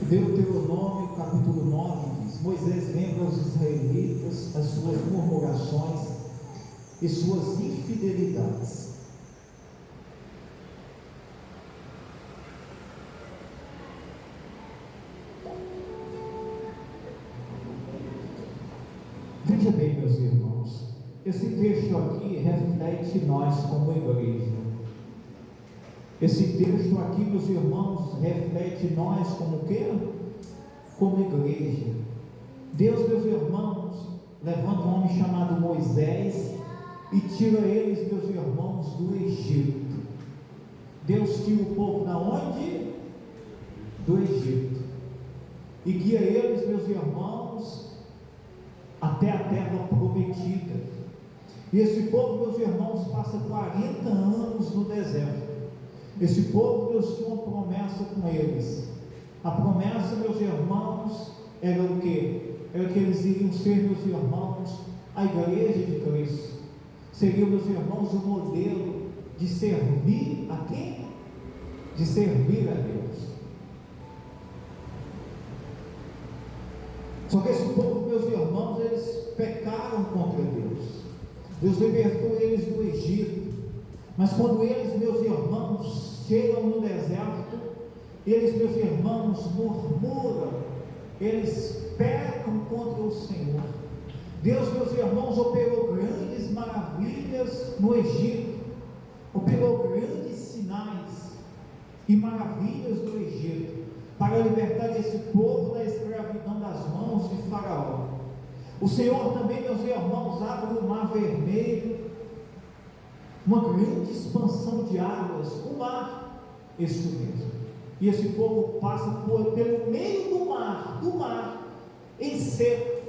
Deuteronômio capítulo 9 diz: Moisés lembra aos israelitas as suas murmurações e suas infidelidades. Veja bem, meus irmãos, esse texto aqui reflete nós como igreja. Esse texto aqui, meus irmãos, reflete nós como o quê? Como igreja. Deus, meus irmãos, levanta um homem chamado Moisés e tira eles, meus irmãos, do Egito. Deus tira o povo da onde? Do Egito. E guia eles, meus irmãos, até a terra prometida. E esse povo, meus irmãos, passa 40 anos no deserto. Esse povo, Deus tinha uma promessa com eles. A promessa, meus irmãos, era o quê? Era que eles iriam ser, meus irmãos, a igreja de Cristo. Seriam, meus irmãos, o modelo de servir a quem? De servir a Deus. Só que esse povo, meus irmãos, eles pecaram contra Deus. Deus libertou eles do Egito. Mas quando eles, meus irmãos, chegam no deserto, eles, meus irmãos, murmuram, eles pecam contra o Senhor. Deus, meus irmãos, operou grandes maravilhas no Egito, operou grandes sinais e maravilhas no Egito, para libertar esse povo da escravidão das mãos de Faraó. O Senhor também, meus irmãos, abre o mar vermelho, uma grande expansão de águas, o mar, isso mesmo. E esse povo passa pelo meio do mar, em seco.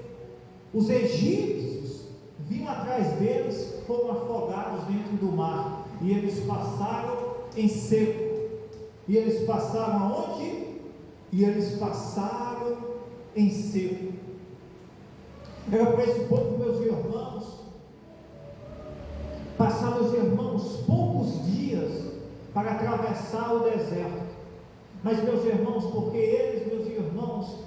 Os egípcios vinham atrás deles, foram afogados dentro do mar, e eles passaram em seco. E eles passaram aonde? E eles passaram em seco. Era para esse povo, meus irmãos, passar, meus irmãos, poucos dias para atravessar o deserto. Mas, meus irmãos, porque eles, meus irmãos,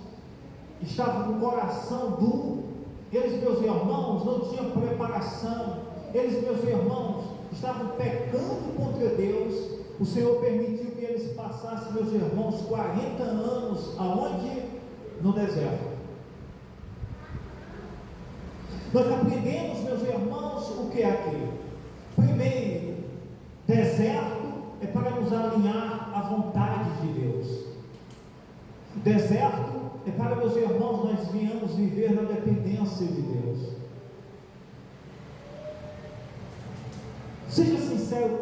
estavam com o coração duro, eles, meus irmãos, não tinham preparação, eles, meus irmãos, estavam pecando contra Deus. O Senhor permitiu que eles passassem, meus irmãos, 40 anos, aonde? No deserto. Nós aprendemos, meus irmãos, o que é aqui? Primeiro, deserto é para nos alinhar à vontade de Deus. Deserto é para, meus irmãos, nós venhamos viver na dependência de Deus. Seja sincero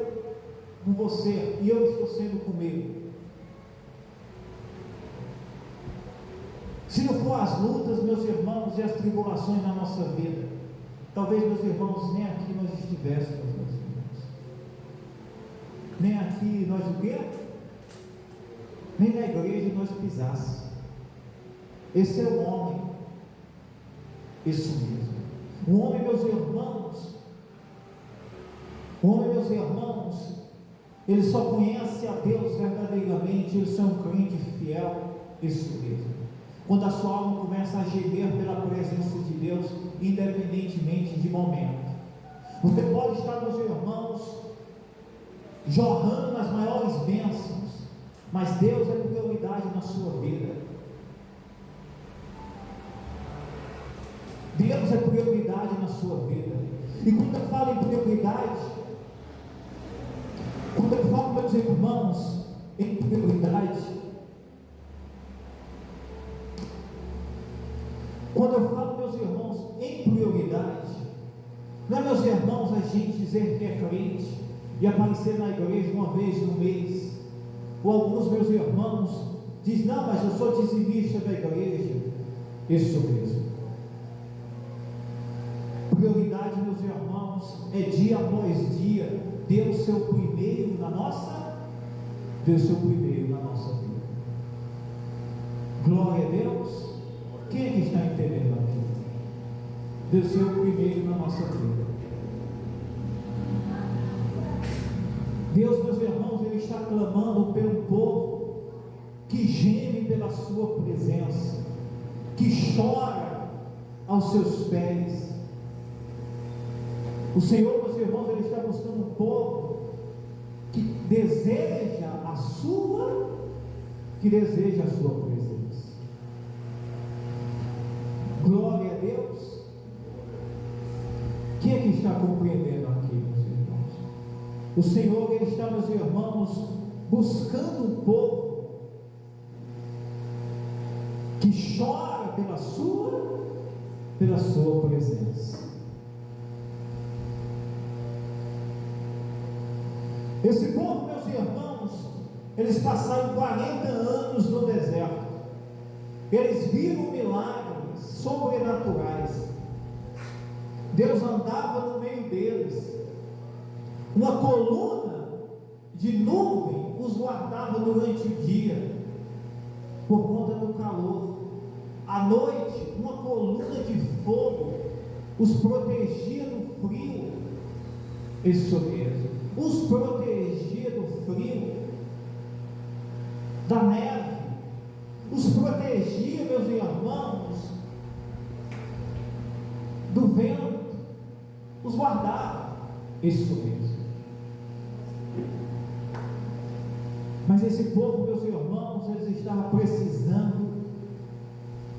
com você, e eu estou sendo comigo. Se não for as lutas, meus irmãos, e as tribulações na nossa vida, talvez, meus irmãos, nem aqui nós estivéssemos, meus irmãos. Nem aqui nós o quê? Nem na igreja nós pisássemos. Esse é o homem. Isso mesmo. O homem, meus irmãos, ele só conhece a Deus verdadeiramente, ele é um crente fiel. Isso mesmo. Quando a sua alma começa a gemer pela presença de Deus, independentemente de momento. Você pode estar, meus irmãos, jorrando nas maiores bênçãos, mas Deus é prioridade na sua vida. Deus é prioridade na sua vida. E quando eu falo em prioridade, quando eu falo, meus irmãos, em prioridade, quando eu falo, meus irmãos, em prioridade, não é, meus irmãos, a gente dizer que é crente e aparecer na igreja uma vez no mês, ou alguns, meus irmãos, dizem, não, mas eu sou dizimista da igreja. Isso mesmo. Prioridade, meus irmãos, é dia após dia, ter o seu primeiro na nossa vida. Glória a Deus. Quem é que está entendendo aqui? Deus ser o primeiro na nossa vida. Deus, meus irmãos, Ele está clamando pelo povo que geme pela sua presença, que chora aos seus pés. O Senhor, meus irmãos, Ele está buscando um povo que deseja a sua presença. Glória a Deus. Quem é que está compreendendo aqui, meus irmãos? O Senhor, Ele está, meus irmãos, buscando um povo que chora pela sua presença. Esse povo, meus irmãos, eles passaram 40 anos no deserto. Eles viram milagres sobrenaturais. Deus andava no meio deles. Uma coluna de nuvem os guardava durante o dia, por conta do calor. À noite, uma coluna de fogo os protegia do frio. Isso mesmo, os protegia do frio, da neve, os protegia, meus irmãos, do vento, os guardava. Isso mesmo. Mas esse povo, meus irmãos, eles estavam precisando,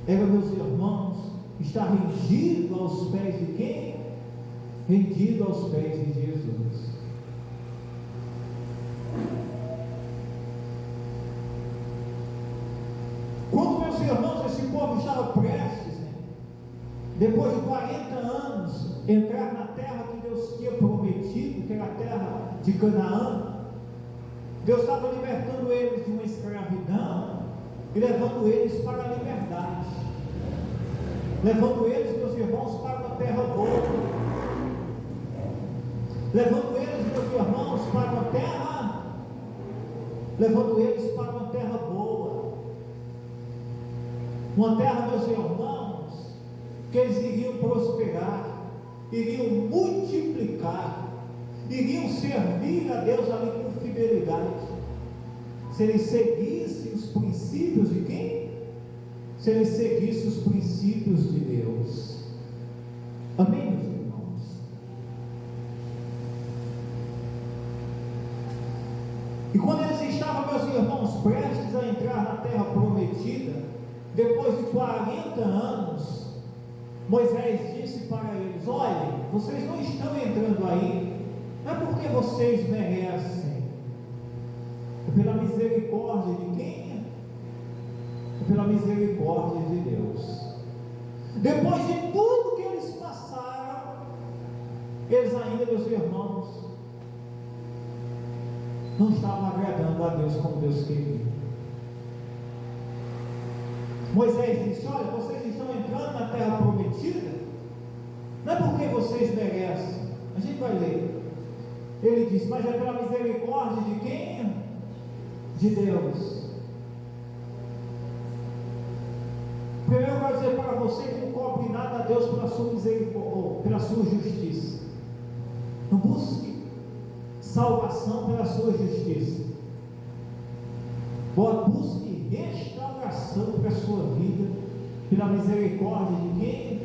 meus irmãos, estar rendido aos pés de quem? Rendido aos pés de Jesus. Quando, meus irmãos, esse povo estava prestes, depois de 40 anos, entrar na terra que Deus tinha prometido, que era a terra de Canaã, Deus estava libertando eles de uma escravidão e levando eles para a liberdade, levando eles, meus irmãos, para uma terra boa, levando eles, meus irmãos, para uma terra, boa, uma terra, meus irmãos, que eles iriam prosperar, iriam multiplicar, iriam servir a Deus ali com fidelidade, se eles seguissem os princípios de quem? Se eles seguissem os princípios de Deus. Amém, meus irmãos? E quando eles estavam, meus irmãos, prestes a entrar na terra prometida, depois de 40 anos, Moisés disse para eles: olhem, vocês não estão entrando aí, não é porque vocês merecem, é pela misericórdia de quem? É pela misericórdia de Deus. Depois de tudo que eles passaram, eles ainda, meus irmãos, não estavam agradando a Deus como Deus queria. Moisés disse: olha, vocês estão entrando na terra prometida, não é porque vocês merecem. A gente vai ler. Ele disse: mas é pela misericórdia de quem? De Deus. Primeiro eu quero dizer para você que não cobre nada a Deus pela sua misericórdia, pela sua justiça. Não busque salvação pela sua justiça. Busque restauração para a sua vida pela misericórdia de quem?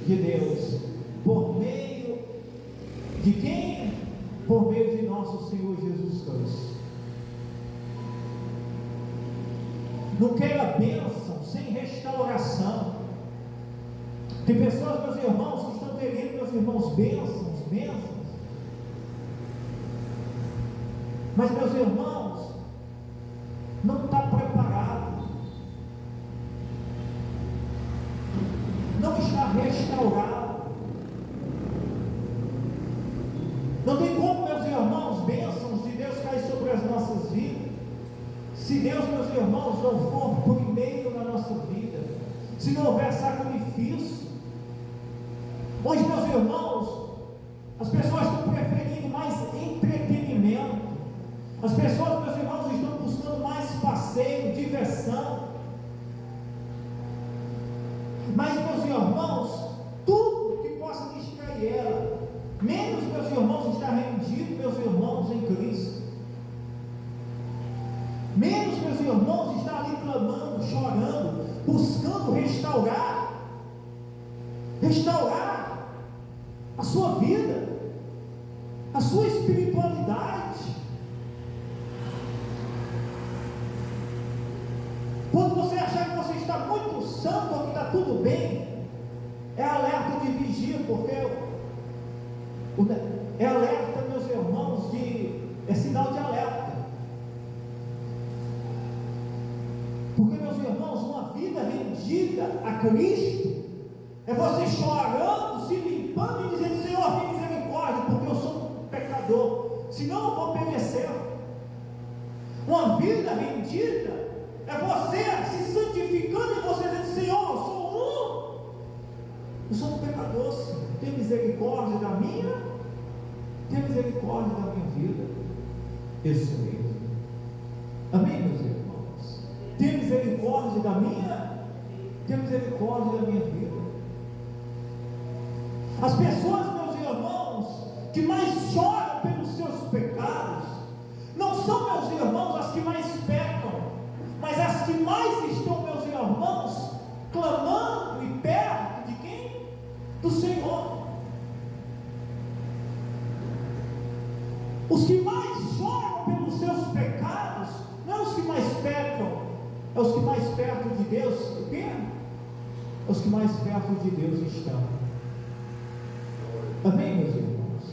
De Deus. Por meio de quem? Por meio de nosso Senhor Jesus Cristo. Não queira bênção sem restauração. Tem pessoas, meus irmãos, que estão querendo, meus irmãos, bênçãos, mas, meus irmãos, não está preparado, não está restaurado. Não tem como, meus irmãos, bênçãos de Deus cair sobre as nossas vidas, se Deus, meus irmãos, não for primeiro na nossa vida, se não houver sacrifício. Hoje, meus irmãos, as pessoas estão preferindo mais entretenimento, as pessoas, meus irmãos, estão buscando mais passeio, diversão, mas, meus irmãos, tudo que possa distrair ela, menos, meus irmãos, estar rendido, meus irmãos, em Cristo, menos, meus irmãos, estar ali clamando, chorando, buscando restaurar a sua vida, a sua espiritualidade. Quando você achar que você está muito santo ou que está tudo bem, é alerta de vigia, porque é alerta, meus irmãos, é sinal de alerta. Porque, meus irmãos, uma vida rendida a Cristo é você chorando, se limpando e dizendo: Senhor, tem misericórdia, porque eu sou um pecador, senão eu vou perecer. Uma vida rendida é você se santificando e você dizendo: Senhor, eu sou um pecador, Senhor, tem misericórdia da minha vida. Esse sou eu. Amém, meus irmãos? Tem misericórdia da minha vida. As pessoas, meus irmãos, que mais choram pelos seus pecados, não são, meus irmãos, as que mais pecam, mas as que mais estão, meus irmãos, clamando e perto de quem? Do Senhor. Os que mais choram pelos seus pecados, não os que mais pecam, é os que mais perto de Deus, o quê? É os que mais perto de Deus estão. Amém, meus irmãos?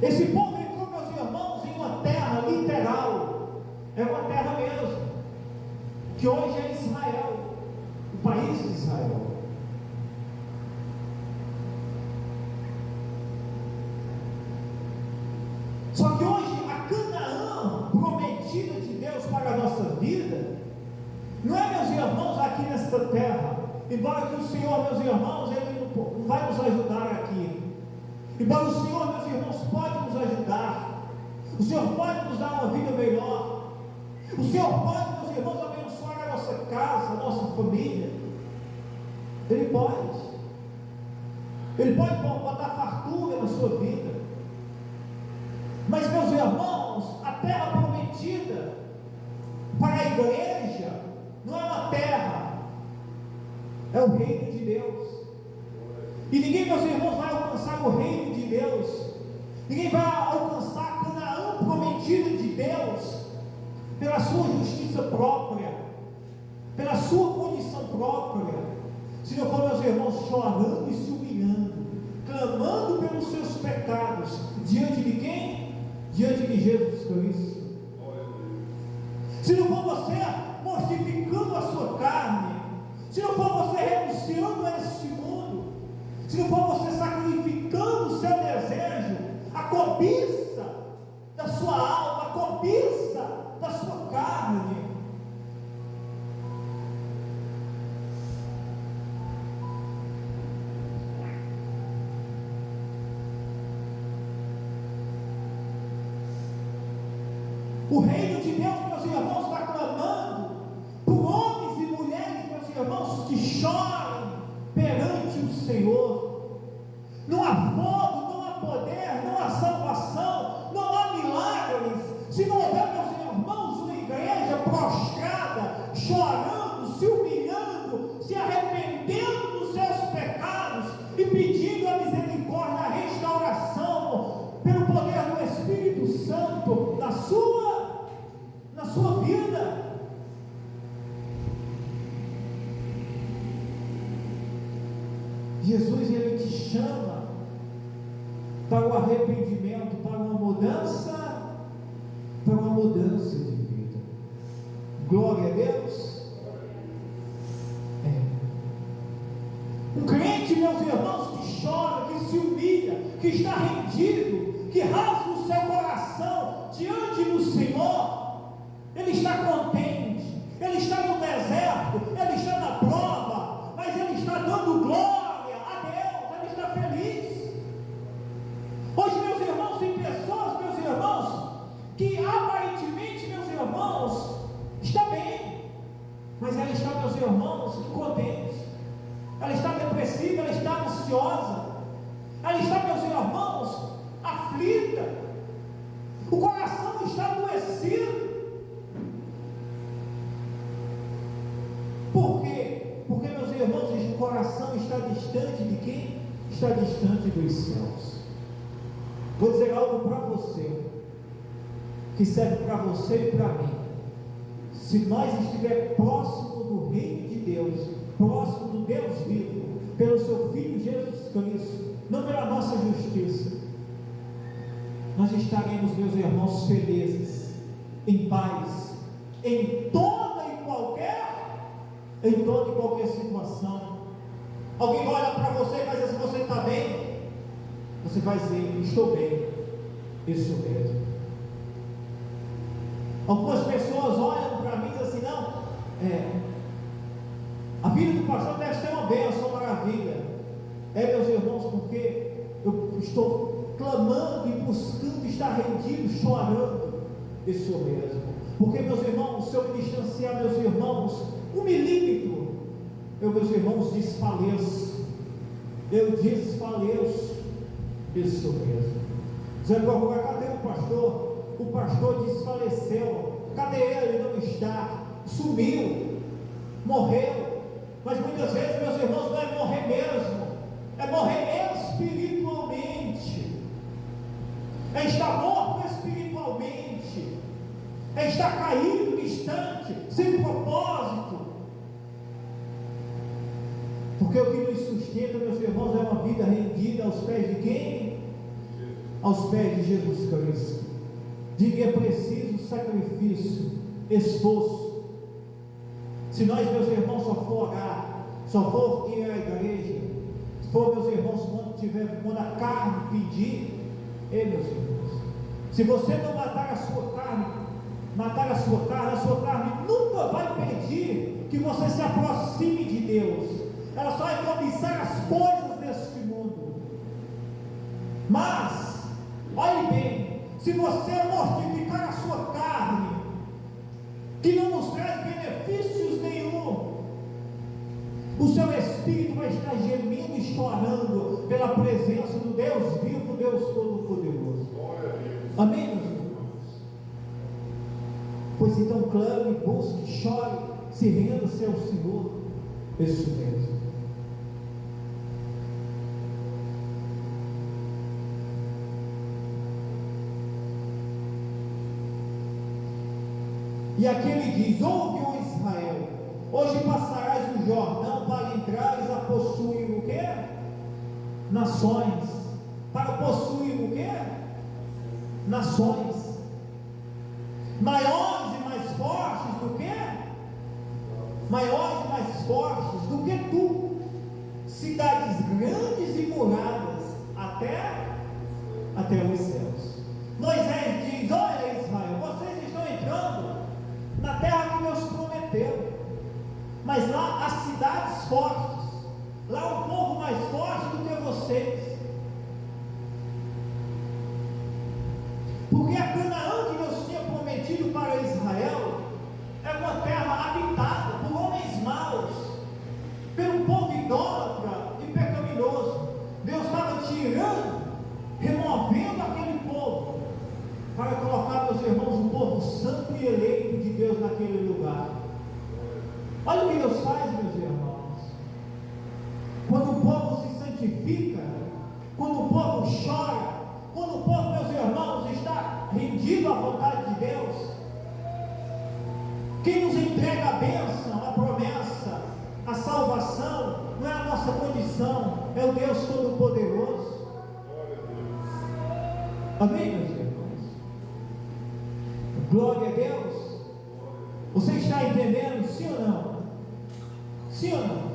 Esse povo entrou, meus irmãos, em uma terra literal, é uma terra mesmo, que hoje é Israel, o país de Israel. Só que hoje a Canaã prometida de Deus para a nossa vida, não é, meus irmãos, aqui nesta terra, embora que o Senhor, meus irmãos, Ele não vai nos ajudar aqui, embora o Senhor, meus irmãos, pode nos ajudar, o Senhor pode nos dar uma vida melhor, o Senhor pode, meus irmãos, abençoar a nossa casa, a nossa família. Ele pode botar fartura na sua vida. Mas, meus irmãos, a terra prometida para a igreja não é uma terra, é o reino de Deus. E ninguém, meus irmãos, vai alcançar o reino de Deus, ninguém vai alcançar a Canaã prometida de Deus pela sua justiça própria, pela sua condição própria, se não for, meus irmãos, chorando e se humilhando, clamando pelos seus pecados, diante de quem? Diante de Jesus Cristo. Se não for você mortificando a sua carne, se não for você renunciando a este mundo, se não for você sacrificando o seu desejo, a cobiça da sua alma, a cobiça da sua carne, o reino de Deus, meus irmãos, está clamando por homens e mulheres, meus irmãos, que choram perante o Senhor. Não há fogo, não há poder, não há salvação, não há milagres, se não houver, meus irmãos, uma igreja prostrada, chorando, se humilhando, se arrependendo dos seus pecados e pedindo a misericórdia, a restauração pelo poder do Espírito Santo na sua vida. Jesus, Ele te chama para o arrependimento, para uma mudança de vida. Glória a Deus. Um crente, meus irmãos, que chora, que se humilha, que está rendido, que rasga o seu coração diante do Senhor, ele está contente, ele está no deserto, ele está na prova, mas ele está dando glória a Deus, ele está feliz. Hoje, meus irmãos, tem pessoas, meus irmãos, que aparentemente, meus irmãos, está bem, mas ela está, meus irmãos, incontente, ela está depressiva, ela está ansiosa, ela está, meus irmãos, aflita, o coração está adoecido. distante de quem? Está distante dos céus. Vou dizer algo para você, que serve para você e para mim. Se nós estivermos próximo do reino de Deus, próximo do Deus vivo, pelo seu Filho Jesus Cristo, não pela nossa justiça, nós estaremos, meus irmãos, felizes, em paz, em toda e qualquer situação. Alguém vai olhar para você e vai dizer: se você está bem, você vai dizer: estou bem, isso mesmo. Algumas pessoas olham para mim e dizem assim: não, a vida do pastor deve ser uma bênção, uma maravilha. Meus irmãos, porque eu estou clamando e buscando estar rendido, chorando, isso mesmo. Porque, meus irmãos, se eu me distanciar, meus irmãos, 1 milímetro, meus irmãos, desfaleço. Eu desfaleço, isso mesmo. Zé Borba, cadê o pastor? O pastor desfaleceu. Cadê ele? Não está. Sumiu. Morreu. Mas muitas vezes, meus irmãos, não é morrer mesmo, é morrer espiritualmente, é estar morto espiritualmente, é estar caído, distante, sem propósito. Porque o que nos sustenta, meus irmãos, é uma vida rendida aos pés de quem? Aos pés de Jesus Cristo. Diga: é preciso sacrifício, esforço. Se nós, meus irmãos, só for orar, só for ir à igreja, se for, meus irmãos, quando a carne pedir, meus irmãos, se você não matar a sua carne nunca vai pedir que você se aproxime de Deus. Ela só vai cobiçar as coisas deste mundo. Mas, olhe bem, se você mortificar a sua carne, que não nos traz benefícios nenhum, o seu espírito vai estar gemendo e chorando pela presença do Deus vivo, Deus Todo-Poderoso. Amém, meus irmãos? Pois então clame, busque, chore, se renda-se ao Senhor. Isso mesmo. E aqui ele diz: ouve, ó Israel, hoje passarás o Jordão para entrares a possuir o quê? Nações. Para possuir o quê? Nações. Maiores e mais fortes do que? Maiores e mais fortes do que tu. Cidades grandes e muradas até os céus. Moisés diz: olha, Israel, vocês estão entrando na terra que Deus prometeu, mas lá há cidades fortes, lá há um povo mais forte do que vocês, porque a Canaã que Deus tinha prometido para Israel é uma terra habitada por homens maus, pelo povo idólatra e pecaminoso. Deus estava tirando, removendo aquele povo, para colocar, meus irmãos, um povo santo e eleito de Deus naquele lugar. Olha o que Deus faz, meus irmãos. Quando o povo se santifica, quando o povo chora, quando o povo, meus irmãos, está rendido à vontade de Deus, quem nos entrega a bênção, a promessa, a salvação, não é a nossa condição, é o Deus Todo-Poderoso. Amém, meus irmãos? Glória a Deus. Você está entendendo? Sim ou não? Sim ou não?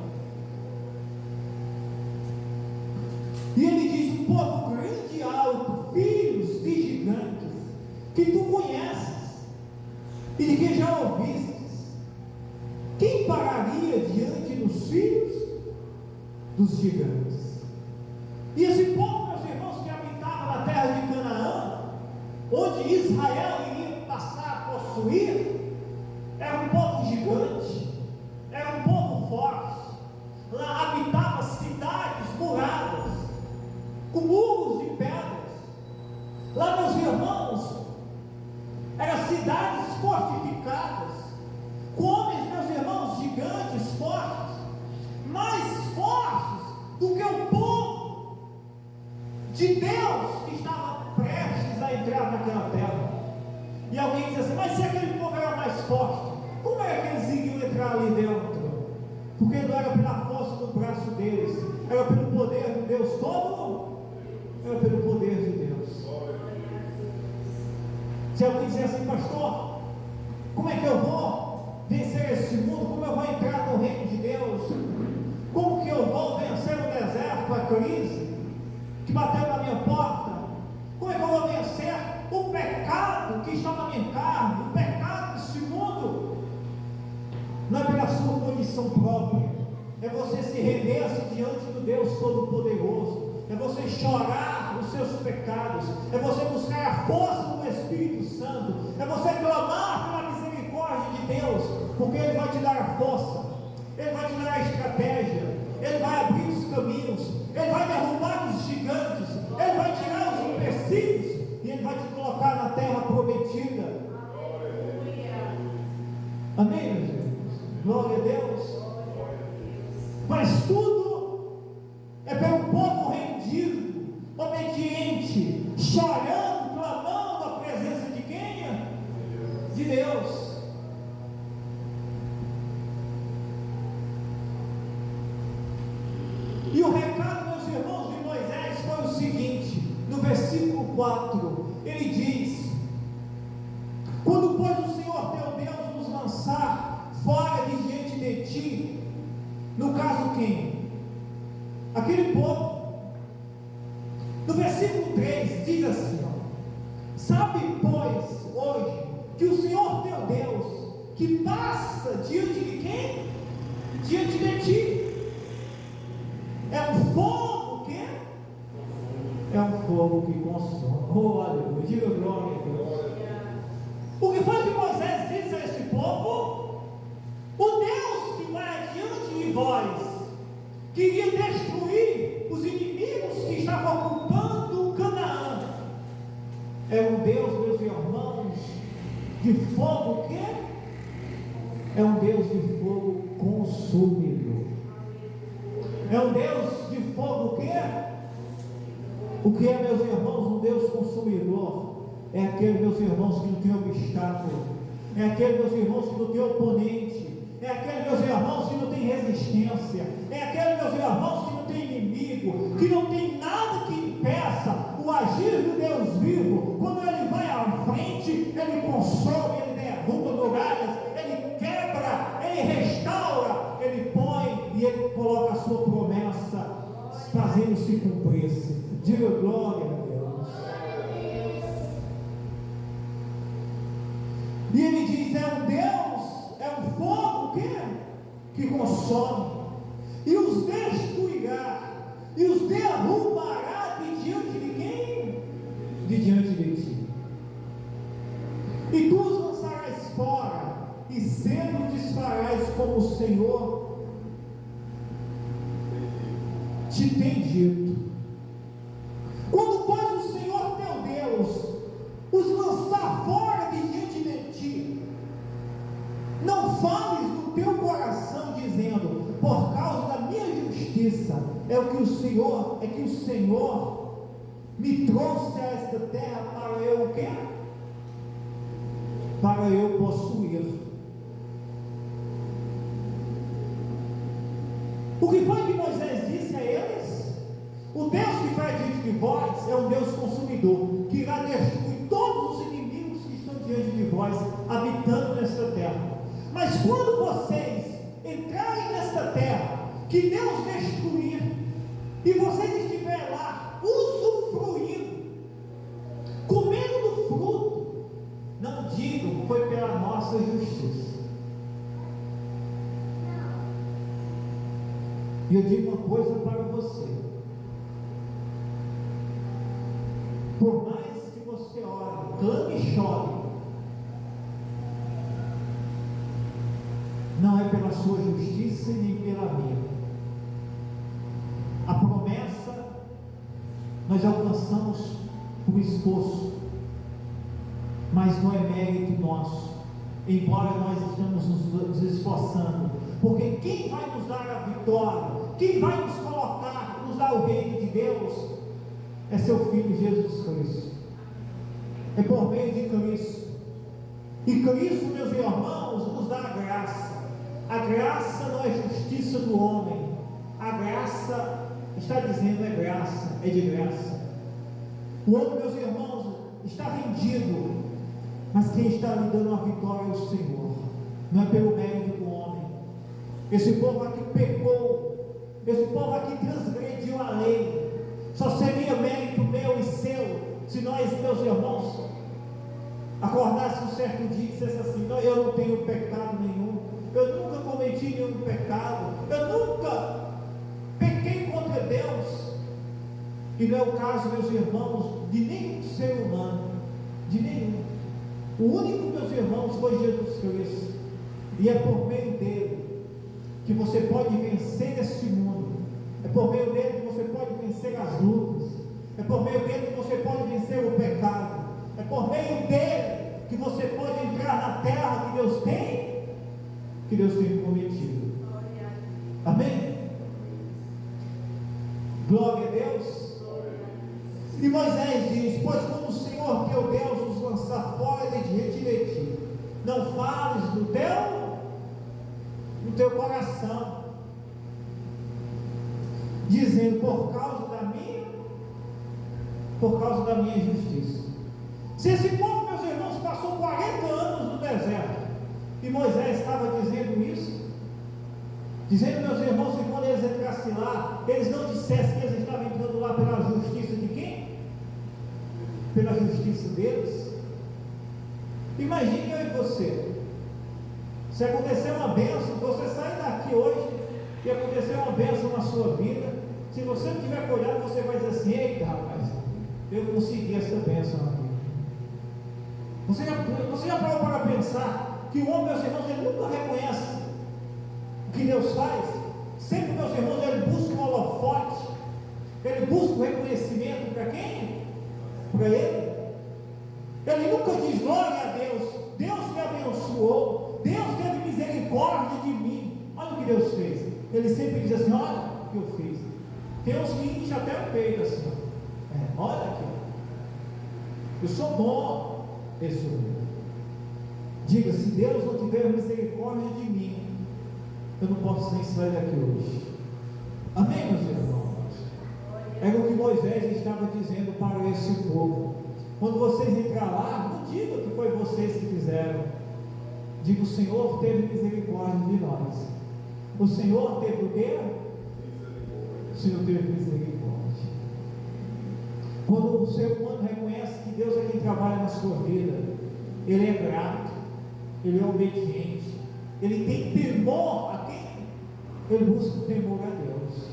E ele diz: um povo grande e alto, filhos de gigantes, que tu conheces e de que já ouvistes. Quem pararia diante dos filhos dos gigantes? E esse povo, meus irmãos, que habitava na terra de Canaã, onde Israel iria passar a possuir, era um povo gigante, era um povo forte. Lá habitava cidades muradas, com muros e pedras. Lá, meus irmãos, eram cidades fortificadas, com homens, meus irmãos, gigantes, fortes, mais fortes E alguém diz assim: mas se aquele povo era mais forte, como é que eles iriam entrar ali dentro? Porque não era pela força do braço deles, era pelo poder de Deus todo, era pelo poder de Deus. Se alguém dizer assim: pastor, como é que eu vou vencer esse mundo? Como eu vou entrar no reino de Deus? Como que eu vou vencer no deserto a crise que bateu na minha porta? Como é que eu vou vencer o pecado que está na minha carne, o pecado desse mundo? Não é pela sua condição própria, é você se render-se diante do Deus Todo-Poderoso, é você chorar os seus pecados, é você buscar a força do Espírito Santo, é você clamar pela misericórdia de Deus, porque Ele vai te dar a força, Ele vai te dar a estratégia, Ele vai abrir os caminhos, Ele vai derrubar os gigantes, Ele vai tirar os empecilhos, e Ele vai te colocar na terra prometida. Amém, meus irmãos? Glória a Deus. Mas tudo é pelo povo rendido, obediente, chorando, clamando a presença de quem? De Deus. E o recado, meus irmãos, de Moisés foi o seguinte: no versículo 4, ele diz: quando pois o Senhor teu Deus nos lançar fora de diante de ti, no caso quem? Aquele povo. No versículo 3 diz assim: sabe pois hoje que o Senhor teu Deus, que passa diante de quem? Diante de ti, é um fogo que? É um fogo que consome. Oh, aleluia, diga glória a Deus. O que foi que Moisés disse a este povo? O Deus que vai adiante de vós, queria destruir os inimigos que estavam ocupando Canaã, é um Deus, meus irmãos, de fogo que? É um Deus de fogo consumidor. É um Deus de fogo que? O que é, meus irmãos, um Deus consumidor? É aquele, meus irmãos, que não tem obstáculo, é aquele, meus irmãos, que não tem oponente, é aquele, meus irmãos, que não tem resistência, é aquele, meus irmãos, que não tem inimigo, que não tem nada que impeça o agir do Deus vivo. Quando Ele vai à frente, Ele consome, Ele derruba muralhas, Ele quebra, Ele restaura, Ele põe e Ele coloca a sua promessa, fazendo-se cumprir-se. Diga glória a Deus. E Ele diz: é um Deus, é um fogo que consome, e os destruirá, e os derrubará de diante de quem? De diante de ti. E tu os lançarás fora, e cedo desfarás como o Senhor te tem dito. Quando pois o Senhor teu Deus os lançar fora de diante de ti, não fales no teu coração dizendo: por causa da minha justiça é que o Senhor me trouxe a esta terra para eu o quê? Para eu possuir. O que foi que Moisés disse a eles? O Deus que vai diante de vós é um Deus consumidor, que irá destruir todos os inimigos que estão diante de vós, habitando nesta terra. Mas quando vocês entrarem nesta terra, que Deus destruir, e vocês estiverem lá, usufruindo, comendo do fruto, não digam: foi pela nossa justiça. E eu digo uma coisa para você: por mais que você ore, clame e chore, não é pela sua justiça e nem pela minha. A promessa nós alcançamos por esforço, mas não é mérito nosso, embora nós estamos nos esforçando, porque quem vai nos dar a vitória, quem vai nos colocar, nos dar o reino de Deus, é seu Filho Jesus Cristo. É por meio de Cristo E Cristo, meus irmãos, nos dá a graça. A graça não é justiça do homem. A graça, está dizendo, é graça, é de graça. O homem, meus irmãos, está rendido, mas quem está lhe dando a vitória é o Senhor. Não é pelo mérito do homem. Esse povo aqui pecou, esse povo aqui transgrediu a lei. Só seria mérito meu e seu se nós, meus irmãos, acordássemos um certo dia e dissesse assim: não, eu não tenho pecado nenhum, eu nunca cometi nenhum pecado, eu nunca pequei contra Deus. E não é o caso, meus irmãos, de nenhum ser humano, de nenhum. O único, meus irmãos, foi Jesus Cristo, e é por meio dele que você pode vencer este mundo, é por meio dele que você pode vencer as lutas, é por meio dele que você pode vencer o pecado, é por meio dele que você pode entrar na terra que Deus tem prometido. Amém? Glória a Deus. E Moisés diz: pois quando o Senhor teu Deus os lançar fora de ti, não fales no teu coração, dizendo, por causa da minha justiça. Se esse povo, meus irmãos, passou 40 anos no deserto, e Moisés estava dizendo isso, dizendo, meus irmãos, que quando eles entrassem lá, eles não dissessem que eles estavam entrando lá pela justiça de quem? Pela justiça deles. Imagine eu e você, se acontecer uma bênção, você sair daqui hoje e acontecer uma bênção na sua vida, se você não tiver cuidado, você vai dizer assim: eita rapaz, eu consegui essa bênção aqui. Você já parou para pensar que o homem, meus irmãos, ele nunca reconhece o que Deus faz? Sempre, meus irmãos, ele busca um holofote, ele busca o reconhecimento para quem? Para ele. Ele nunca diz glória a Deus, Deus me abençoou, Deus teve misericórdia de mim, olha o que Deus fez. Ele sempre diz assim: olha o que eu fiz. Tem uns que enchem até o peito assim, olha aqui, eu sou bom, eu sou bom. Diga: se Deus não tiver misericórdia de mim, eu não posso nem sair daqui hoje. Amém, meus irmãos? Era o que Moisés estava dizendo para esse povo: quando vocês entrar lá, não diga que foi vocês que fizeram, diga: o Senhor teve misericórdia de nós. O Senhor teve o quê? O Senhor teve misericórdia. Quando o ser humano reconhece que Deus é quem trabalha na sua vida, ele é grato, ele é obediente, ele tem temor a quem? Ele busca o temor a Deus.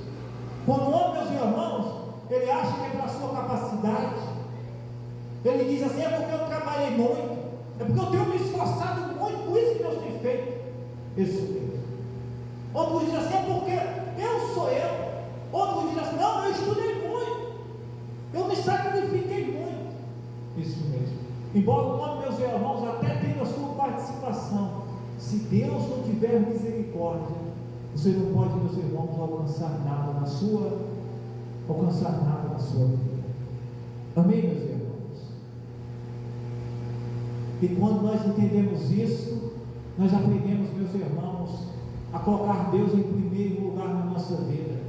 Quando o homem, meus irmãos, ele acha que é pela sua capacidade, ele diz assim: é porque eu trabalhei muito, é porque eu tenho me esforçado muito, por isso que Deus tem feito isso mesmo. Outro diz assim: é porque eu sou eu. Outro diz assim: não, eu estudei muito, eu me sacrifiquei muito. Isso mesmo. Embora o nome, meus irmãos, até tenha a sua participação, se Deus não tiver misericórdia, você não pode, meus irmãos, alcançar nada na sua vida. Amém, meus irmãos? E quando nós entendemos isso, nós aprendemos, meus irmãos, a colocar Deus em primeiro lugar na nossa vida.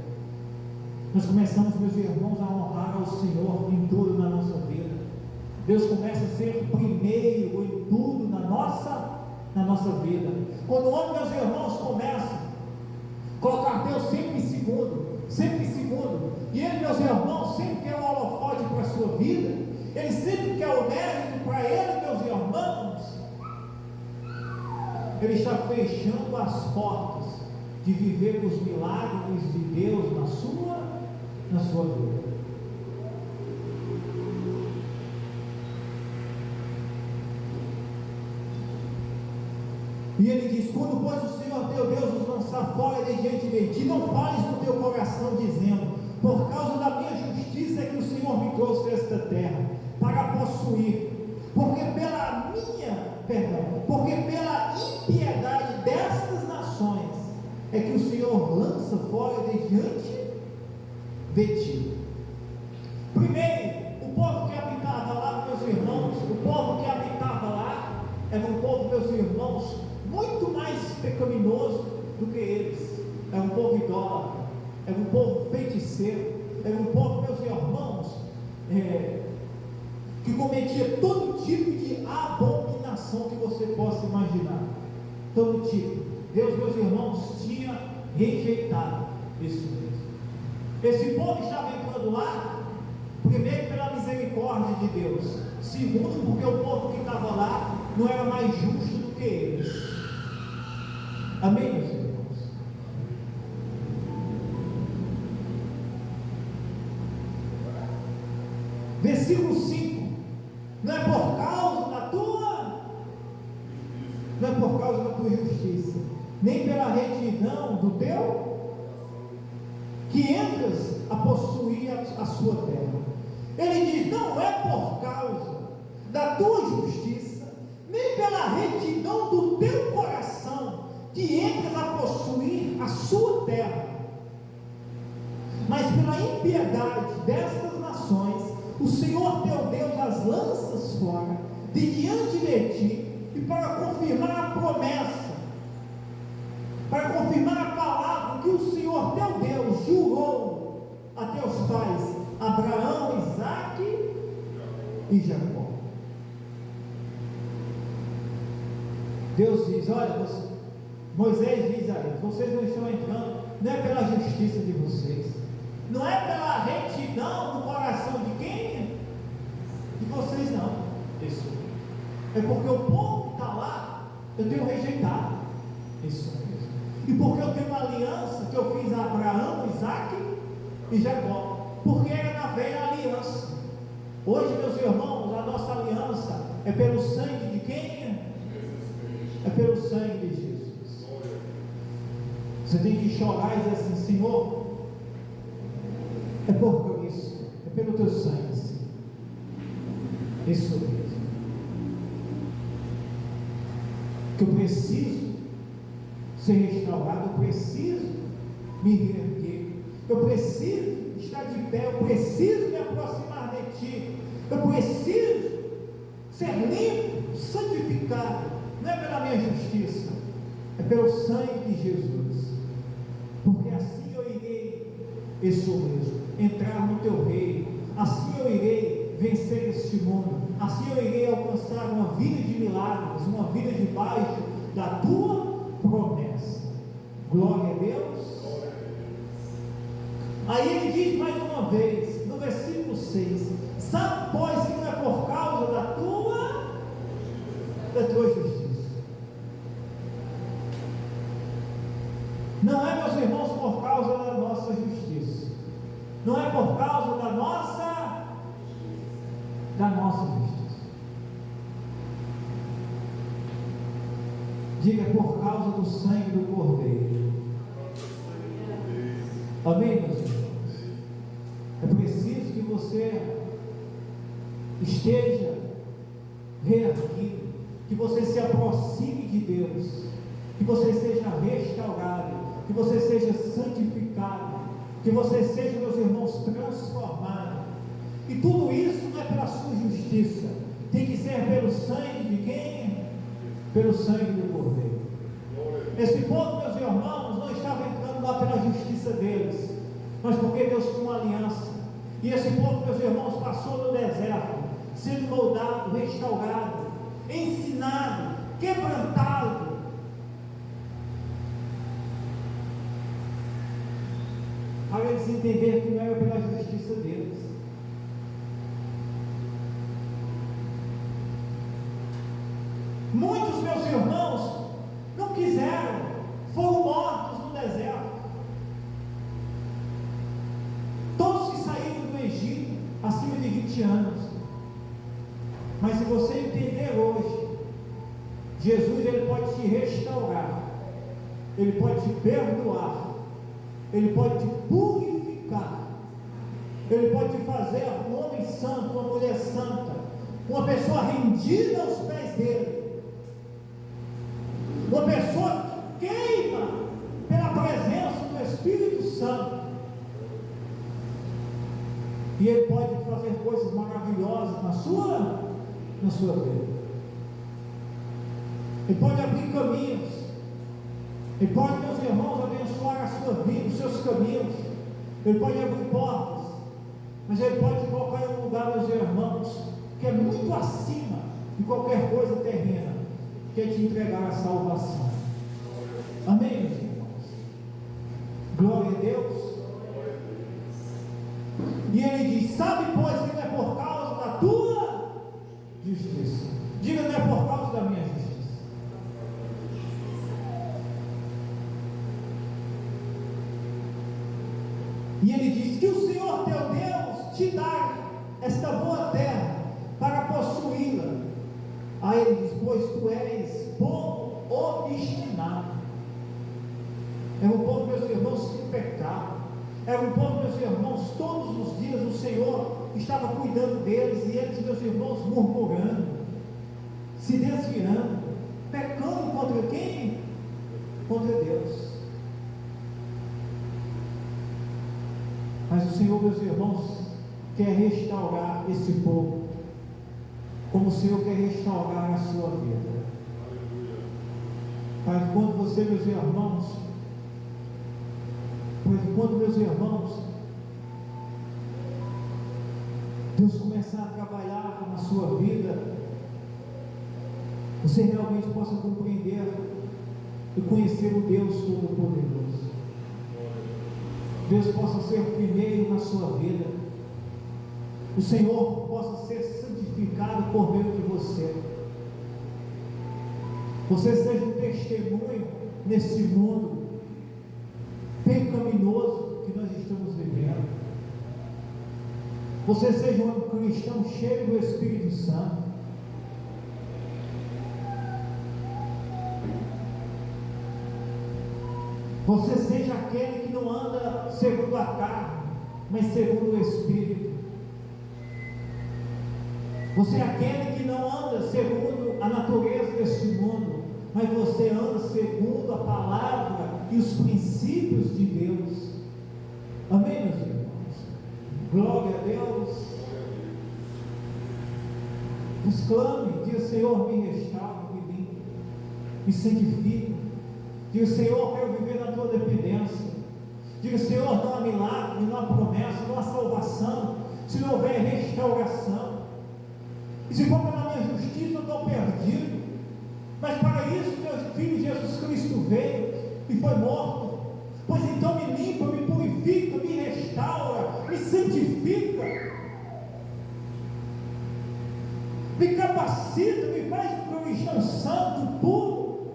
Nós começamos, meus irmãos, a honrar ao Senhor em tudo na nossa vida. Deus começa a ser primeiro em tudo na nossa vida. Quando o homem, meus irmãos, começa a colocar Deus sempre em segundo, e ele, meus irmãos, sempre quer o holofote para a sua vida, ele sempre quer o mérito para ele, meus irmãos, ele está fechando as portas de viver os milagres de Deus na sua vida. E ele diz: quando pois o Senhor teu Deus os lançar fora de diante de ti, não fales no teu coração dizendo: por causa da minha justiça é que o Senhor me trouxe esta terra para possuir, porque pela impiedade destas nações é que o Senhor lança fora de diante de ti. Primeiro, o povo que habitava lá, meus irmãos, o povo que habitava lá era um povo, meus irmãos, muito mais pecaminoso do que eles. Era um povo idólatra, era um povo feiticeiro, era um povo, meus irmãos, que cometia todo tipo de abominação que você possa imaginar. Todo tipo. Deus, meus irmãos, tinha rejeitado isso mesmo. Esse povo estava entrando lá, primeiro pela misericórdia de Deus, segundo porque o povo que estava lá não era mais justo do que eles. Amém, meus irmãos? Versículo 5: não é por causa da tua justiça, nem pela retidão do teu, que entras a possuir a sua terra. Ele diz: não é por causa da tua justiça, nem pela retidão do teu coração, que entras a possuir a sua terra, mas pela impiedade destas nações, o Senhor teu Deus as lanças fora de diante de ti, e para confirmar a promessa, para confirmar a palavra que o Senhor teu Deus jurou a teus pais, Abraão, Isaque e Jacó. Deus diz: olha, Moisés diz a eles: vocês não estão entrando, não é pela justiça de vocês, não é pela retidão do coração de quem? De vocês, não. Isso é porque o povo que está lá, eu tenho rejeitado. Isso mesmo. E porque eu tenho uma aliança que eu fiz a Abraão, Isaque e Jacó, porque era na velha aliança. Hoje, meus irmãos, a nossa aliança é pelo sangue de quem? É pelo sangue de Jesus. Você tem que chorar e dizer assim: Senhor, é por isso, é pelo teu sangue, Senhor. Isso mesmo. Que eu preciso ser restaurado, eu preciso me reerguer, eu preciso estar de pé, eu preciso me aproximar de ti, eu preciso ser limpo, santificado. Não é pela minha justiça, é pelo sangue de Jesus, porque assim eu irei, isso mesmo, entrar no teu reino, assim eu irei vencer este mundo, assim eu irei alcançar uma vida de milagres, uma vida debaixo da tua promessa. Glória a Deus. Aí ele diz mais uma vez, no versículo 6: sabe, pois, que não é por causa da tua justiça. Não é, meus irmãos, por causa da nossa justiça, não é por causa da nossa justiça. Diga: por causa do sangue do Cordeiro. Amém, meus irmãos? É preciso que você esteja reerguido, que você se aproxime de Deus, que você seja restaurado, que você seja santificado, que você seja, meus irmãos, transformado. E tudo isso não é pela sua justiça, tem que ser pelo sangue de quem? Pelo sangue do Cordeiro. Esse povo, meus irmãos, não estava entrando lá pela justiça deles, mas porque Deus tinha uma aliança. E esse povo, meus irmãos, passou no deserto, sendo moldado, restaurado, ensinado, quebrantado, para eles entenderem que não era pela justiça deles. Muitos, meus irmãos, não quiseram, foram mortos no deserto. Todos que saíram do Egito, acima de 20 anos. Mas se você entender hoje, Jesus, ele pode te restaurar, ele pode te perdoar, ele pode te purificar, ele pode te fazer um homem santo, uma mulher santa, uma pessoa rendida aos pés dele, uma pessoa que queima pela presença do Espírito Santo. E ele pode fazer coisas maravilhosas na sua vida. Ele pode abrir caminhos. Ele pode, meus irmãos, abençoar a sua vida, os seus caminhos. Ele pode abrir portas. Mas Ele pode te colocar em um lugar, meus irmãos, que é muito acima de qualquer coisa terrena, que é te entregar a salvação. Amém, meus irmãos? Glória a Deus. E Ele diz: sabe, pois, que não é por causa da tua justiça. Diga: não é por causa da minha justiça. E Ele diz que o Senhor teu Deus te dá esta boa terra para possuí-la. Aí Ele diz: pois tu és bom obstinado. Era um povo, meus irmãos, sem pecado. Era um povo, meus irmãos, todos os dias o Senhor estava cuidando deles, e eles, meus irmãos, murmurando, se desviando, pecando contra quem? Contra Deus. Mas o Senhor, meus irmãos, quer restaurar esse povo, como o Senhor quer restaurar a sua vida. Para que quando você, meus irmãos, Deus começar a trabalhar na sua vida, você realmente possa compreender e conhecer o Deus Todo-Poderoso. Deus possa ser o primeiro na sua vida. O Senhor possa ser santificado por meio de você. Você seja um testemunho nesse mundo pecaminoso que nós estamos vivendo. Você seja um cristão cheio do Espírito Santo. Você seja aquele que não anda segundo a carne, mas segundo o Espírito. Você é aquele que não anda segundo a natureza deste mundo, mas você anda segundo a palavra e os princípios de Deus. Amém, meus irmãos? Glória a Deus. Exclame, diga: Senhor, me restaura, me limpa, me santifica. Diga: Senhor, quero viver na tua dependência. Diga: Senhor, não há milagre, não há promessa, não há salvação se não houver restauração. E se for pela minha justiça, eu estou perdido. Mas para isso, meu Filho Jesus Cristo veio e foi morto. Pois então me limpa, me purifica, me restaura, me santifica, me capacita, me faz um cristão santo, puro.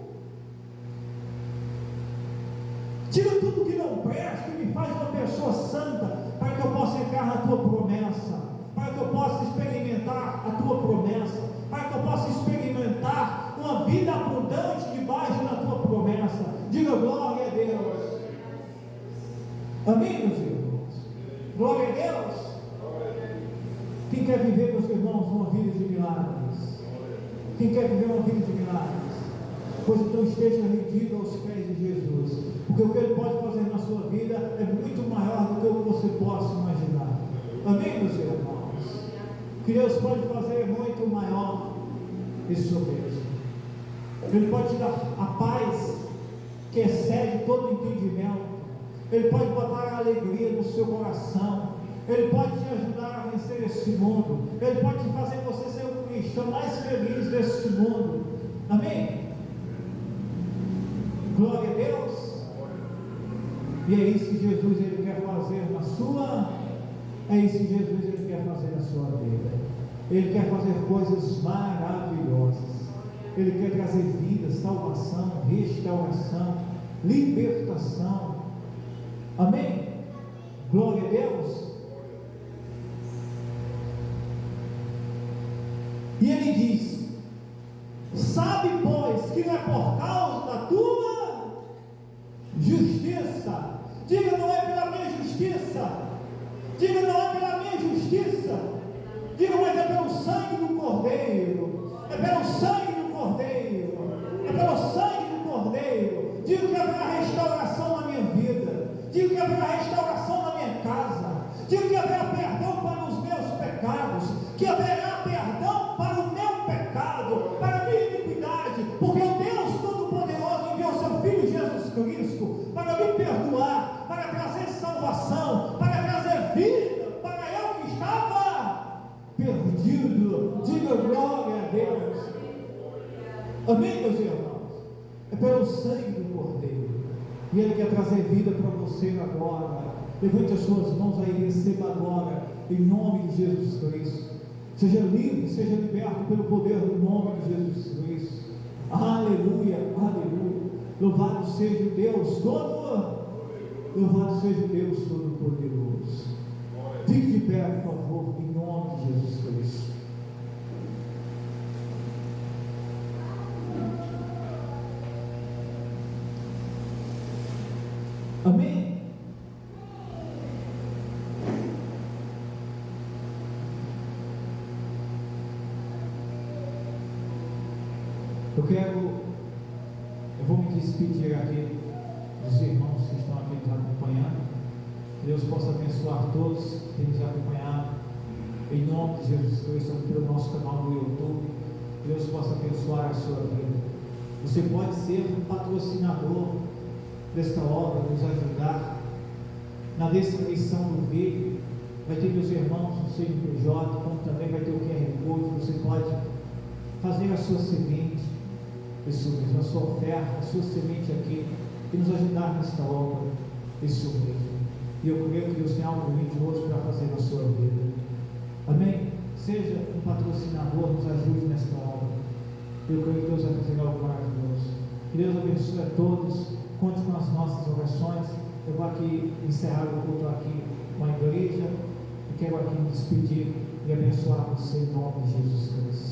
Tira tudo que não presta e me faz uma pessoa santa, para que eu possa entrar na tua promessa, para que eu possa experimentar a tua promessa, para que eu possa experimentar uma vida abundante debaixo da tua promessa. Diga: glória a Deus. Amém, meus irmãos? Glória a Deus. Quem quer viver, meus irmãos, uma vida de milagres? Quem quer viver uma vida de milagres? Pois então esteja rendido aos pés de Jesus, porque o que Ele pode fazer na sua vida é muito maior do que o que você possa imaginar. Amém, meus irmãos? O que Deus pode fazer é muito maior. Isso mesmo. Ele pode te dar a paz que excede todo entendimento. Ele pode botar a alegria no seu coração. Ele pode te ajudar a vencer este mundo. Ele pode fazer você ser o cristão mais feliz deste mundo. Amém? Glória a Deus. E é isso que Jesus ele quer fazer na sua. É isso que Jesus ele quer fazer na sua vida. Ele quer fazer coisas maravilhosas. Ele quer trazer vida, salvação, restauração, libertação. Amém? Glória a Deus. E ele diz: sabe, pois, que não é por causa da tua justiça. Diga: não é pela minha justiça. Diga: não é pela minha justiça. Diga: mas é pelo sangue do Cordeiro. É pelo sangue do Cordeiro. É pelo sangue do Cordeiro. Diga que haverá restauração na minha vida. Diga que haverá restauração na minha casa. Diga que haverá perdão para os meus pecados. Que haverá perdão para o meu pecado, para a minha iniquidade. Porque eu tenho Amém, meus irmãos? É pelo sangue do Cordeiro. E Ele quer trazer vida para você agora. Levante as suas mãos aí e receba agora, em nome de Jesus Cristo. Seja livre, seja liberto pelo poder do nome de Jesus Cristo. Aleluia, aleluia. Louvado seja o Deus todo. Louvado seja o Deus Todo-Poderoso. Fique de pé, por favor, em nome de Jesus Cristo. Amém? Eu vou me despedir aqui dos irmãos que estão aqui nos acompanhando. Que Deus possa abençoar todos que nos acompanharam, em nome de Jesus Cristo, pelo nosso canal no YouTube. Que Deus possa abençoar a sua vida. Você pode ser um patrocinador desta obra, nos ajudar. Na descrição do vídeo vai ter meus irmãos no CNPJ, como também vai ter o QR Code. Você pode fazer a sua semente, isso mesmo, a sua oferta, a sua semente aqui, e nos ajudar nesta obra, isso mesmo. E eu creio que Deus tem algo grandioso para fazer na sua vida. Amém? Seja um patrocinador, nos ajude nesta obra. Eu creio que Deus vai fazer algo maravilhoso. Que Deus abençoe a todos. Conte com as nossas orações. Eu vou aqui encerrar o culto aqui com a igreja. E quero aqui me despedir e abençoar você em nome de Jesus Cristo.